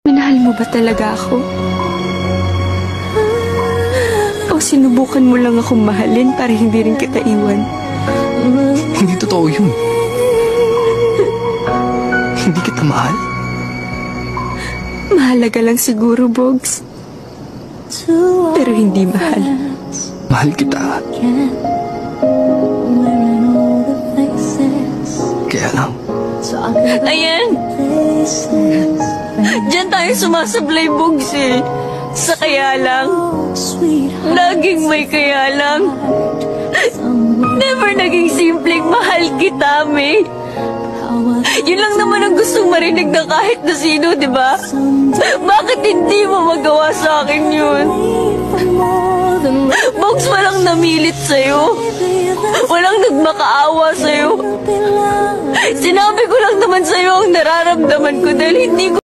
Minahal mo ba talaga ako? O sinubukan mo lang akong mahalin para hindi rin kita iwan? Hindi totoo yun. Hindi kita mahal. Mahalaga lang siguro, Bogs. Pero hindi mahal. Mahal kita. Kaya lang. Ayan! Diyan tayo sumasablay, Bogs eh. Sa kaya lang. Laging may kaya lang. Never naging simpleng mahal kita, May. Yun lang naman ang gustong marinig ng kahit na sino, di ba? Bakit hindi mo magawa sa akin yun? Bogs, walang namilit sa'yo. Walang nagmakaawa sa'yo. Sinabi ko lang naman sa'yo ang nararamdaman ko dahil hindi ko